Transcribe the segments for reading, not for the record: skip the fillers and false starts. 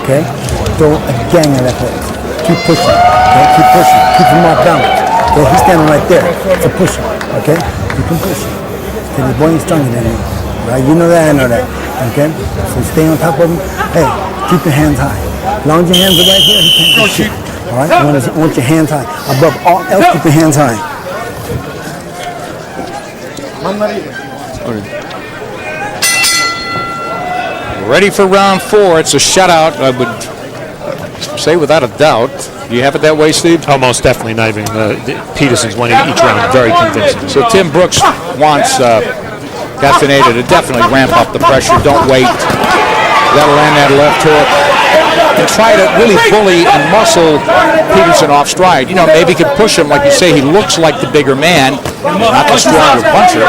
okay? Throw a gang of that hook. Keep pushing, okay? Keep pushing. Keep him off balance. Okay, he's standing right there. So push him, okay? Keep him pushing. Okay, the boy ain't stronger than you, right? You know that, I know that, okay? So stay on top of him. Hey, keep your hands high. As long as your hands are right here, he can't do shit. All right? I want your hands high. Above all else, keep your hands high. Ready for round 4. It's a shutout, I would say without a doubt. Do you have it that way, Steve? Oh, most definitely. Not even Peterson's winning each round very convincing. So Tim Brooks wants Castaneda to definitely ramp up the pressure. Don't wait. You got to land that left hook and try to really bully and muscle Peterson off stride. You know, maybe he could push him, like you say. He looks like the bigger man, not the stronger puncher.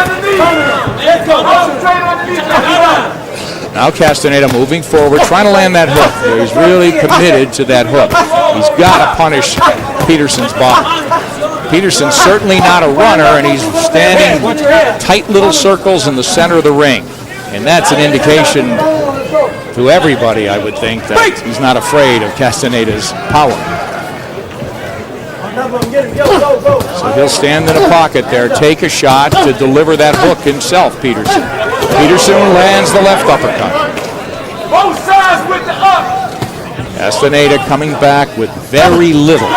Now Castaneda moving forward, trying to land that hook. He's really committed to that hook. He's got to punish Peterson's body. Peterson's certainly not a runner, and he's standing tight little circles in the center of the ring. And that's an indication to everybody, I would think, that he's not afraid of Castaneda's power. So he'll stand in a pocket there, take a shot to deliver that hook himself, Peterson. Peterson lands the left uppercut. Both sides with the up. Castaneda coming back with very little.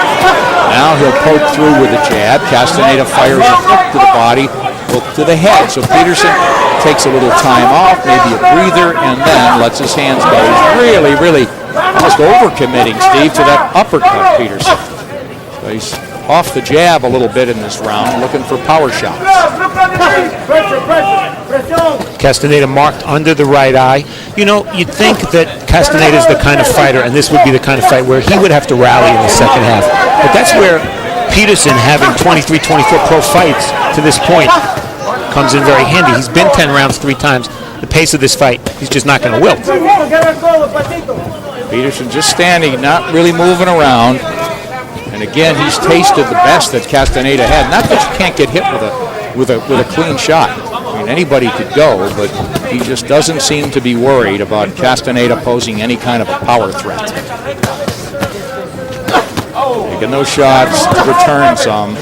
Now he'll poke through with a jab. Castaneda fires a hook to the body, hook to the head. So Peterson takes a little time off, maybe a breather, and then lets his hands go. He's really almost overcommitting, Steve, to that uppercut, Peterson. So he's off the jab a little bit in this round, looking for power shots. Castaneda marked under the right eye. You know, you'd think that Castaneda's the kind of fighter, and this would be the kind of fight where he would have to rally in the second half. But that's where Peterson, having 23, 24 pro fights to this point, comes in very handy. He's been 10 rounds 3 times. The pace of this fight, he's just not going to wilt. Peterson just standing, not really moving around. And again, he's tasted the best that Castaneda had. Not that you can't get hit with a clean shot. I mean, anybody could go, but he just doesn't seem to be worried about Castaneda posing any kind of a power threat. Taking those shots to return some.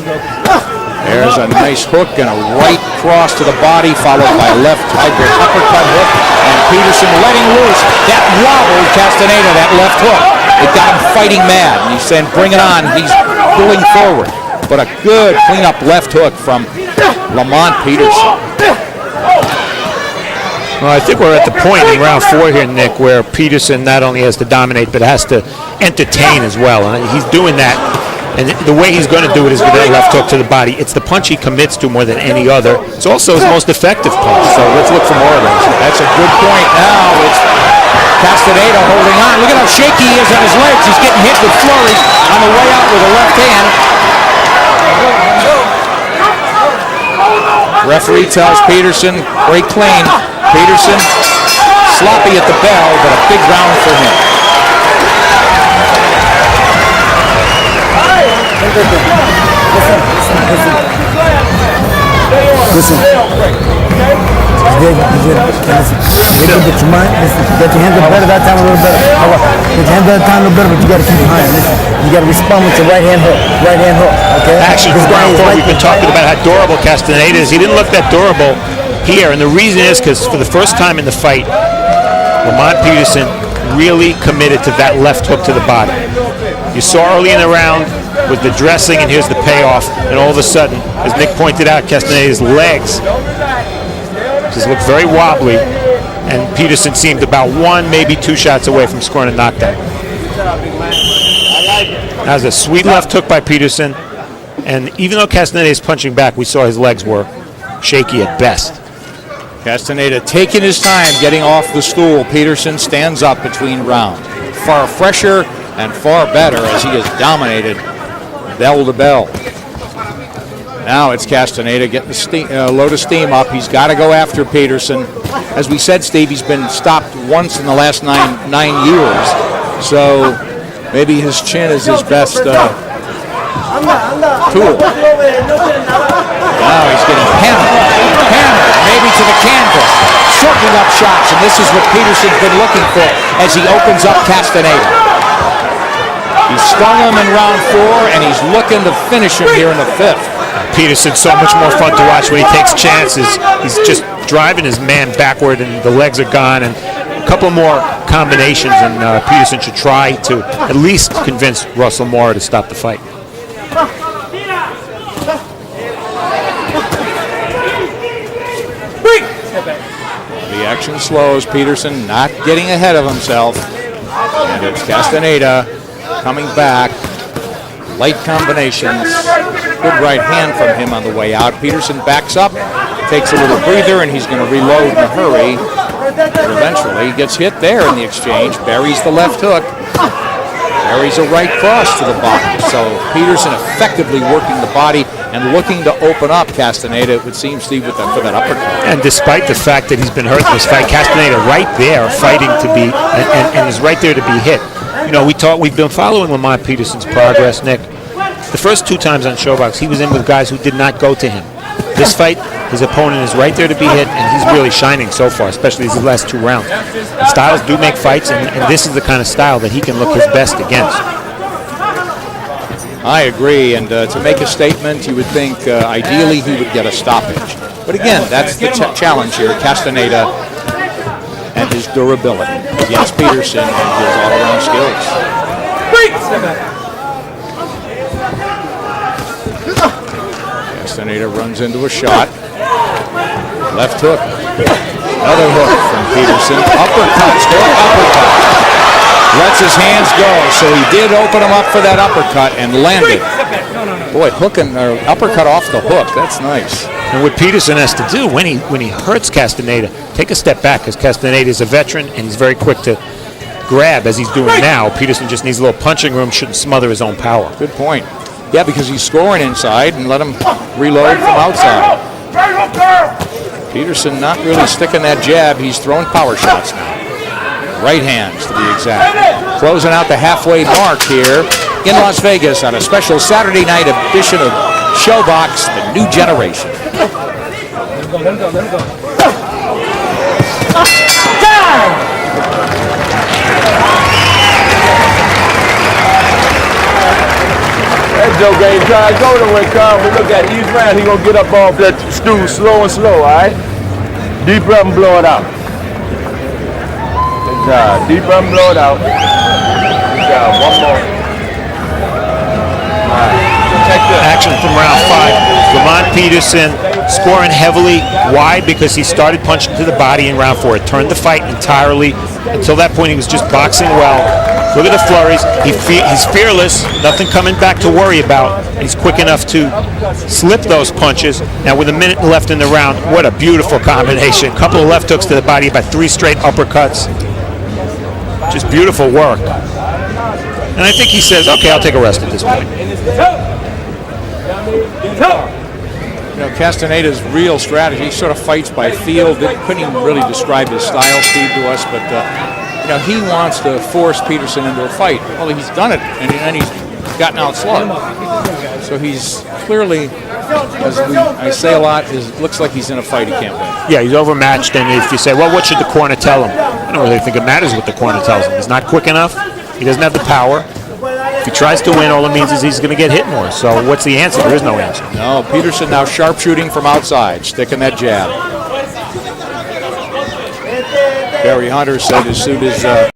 There's a nice hook and a right cross to the body, followed by a left hybrid uppercut hook. And Peterson letting loose. That wobbled Castaneda, that left hook. It got him fighting mad. And he's saying, bring it on. He's pulling forward. But a good clean-up left hook from Lamont Peterson. Well, I think we're at the point in round 4 here, Nick, where Peterson not only has to dominate, but has to entertain as well. And he's doing that. And the way he's going to do it is with that left hook to the body. It's the punch he commits to more than any other. It's also his most effective punch. So let's look for more of those. That's a good point. Now it's Castaneda holding on. Look at how shaky he is on his legs. He's getting hit with flurries on the way out with a left hand. Referee tells Peterson, break clean. Peterson sloppy at the bell, but a big round for him. Listen. Get your mind. Listen. Get your hands up better that time, a little better. Get your hands up that time a little better, but you got to keep them high. Listen. You got to respond with your right hand hook. Right hand hook. Okay. Actually, from round 4, we've been talking about how durable Castaneda is. He didn't look that durable here, and the reason is because for the first time in the fight, Lamont Peterson really committed to that left hook to the body. You saw early in the round with the dressing, and here's the payoff, and all of a sudden, as Nick pointed out, Castaneda's legs just looked very wobbly, and Peterson seemed about 1, maybe 2 shots away from scoring a knockdown. That was a sweet left hook by Peterson, and even though Castaneda is punching back, we saw his legs were shaky at best. Castaneda taking his time getting off the stool. Peterson stands up between rounds. Far fresher and far better as he has dominated bell to bell. Now it's Castaneda getting the load of steam up. He's got to go after Peterson. As we said, Steve, he's been stopped once in the last nine years. So maybe his chin is his best tool. Now he's getting hammered. Hammered, maybe to the canvas. Soaking up shots, and this is what Peterson's been looking for as he opens up Castaneda. He stung him in round 4, and he's looking to finish him here in the 5th. Peterson's so much more fun to watch when he takes chances. He's just driving his man backward, and the legs are gone. And a couple more combinations, and Peterson should try to at least convince Russell Mora to stop the fight. The action slows. Peterson not getting ahead of himself. And it's Castaneda coming back. Light combinations. Good right hand from him on the way out. Peterson backs up, takes a little breather, and he's going to reload in a hurry. But eventually he gets hit there in the exchange. Buries the left hook. Buries a right cross to the body. So Peterson effectively working the body and looking to open up Castaneda, it would seem, Steve, for that uppercut. And despite the fact that he's been hurt in this fight, Castaneda right there fighting to be, and is right there to be hit. You know, we've been following Lamont Peterson's progress, Nick. The first 2 times on Showbox, he was in with guys who did not go to him. This fight, his opponent is right there to be hit, and he's really shining so far, especially these last 2 rounds. Styles do make fights, and this is the kind of style that he can look his best against. I agree, and to make a statement, you would think ideally he would get a stoppage. But again, that's the challenge here, Castaneda and his durability against Peterson and his all-around skills. Castaneda runs into a shot. Left hook. Another hook from Peterson. Uppercut, still uppercut. Lets his hands go, so he did open him up for that uppercut and landed. Boy, uppercut off the hook. That's nice. And what Peterson has to do when he hurts Castaneda, take a step back, because Castaneda is a veteran and he's very quick to grab, as he's doing now. Peterson just needs a little punching room, shouldn't smother his own power. Good point. Yeah, because he's scoring inside, and let him reload from outside. Peterson not really sticking that jab. He's throwing power shots now. Right hands, to be exact. Closing out the halfway mark here in Las Vegas on a special Saturday night edition of Showbox, The New Generation. That Joe ain't trying to go nowhere, Carl. We look at each round, he gonna get up off that stool slow and slow, all right? Deep breath and blow it out. Good job. Deep breath and blow it out. Good job. One more. All right. Action from round 5. Lamont Peterson scoring heavily. Why? Because he started punching to the body in round 4. It turned the fight entirely. Until that point, he was just boxing well. Look at the flurries. He's fearless. Nothing coming back to worry about. He's quick enough to slip those punches. Now, with a minute left in the round, what a beautiful combination. Couple of left hooks to the body, about 3 straight uppercuts. Just beautiful work. And I think he says, okay, I'll take a rest at this point. You know, Castaneda's real strategy sort of fights by feel. Couldn't even really describe his style, Steve, to us, but you know, he wants to force Peterson into a fight. Well, he's done it, and he's gotten outslugged. So he's clearly, as I say a lot, looks like he's in a fight he can't win. Yeah, he's overmatched, and if you say, well, what should the corner tell him? I don't really think it matters what the corner tells him. He's not quick enough. He doesn't have the power. If he tries to win, all it means is he's going to get hit more. So what's the answer? There is no answer. No, Peterson now sharpshooting from outside, sticking that jab. Barry Hunter said as soon as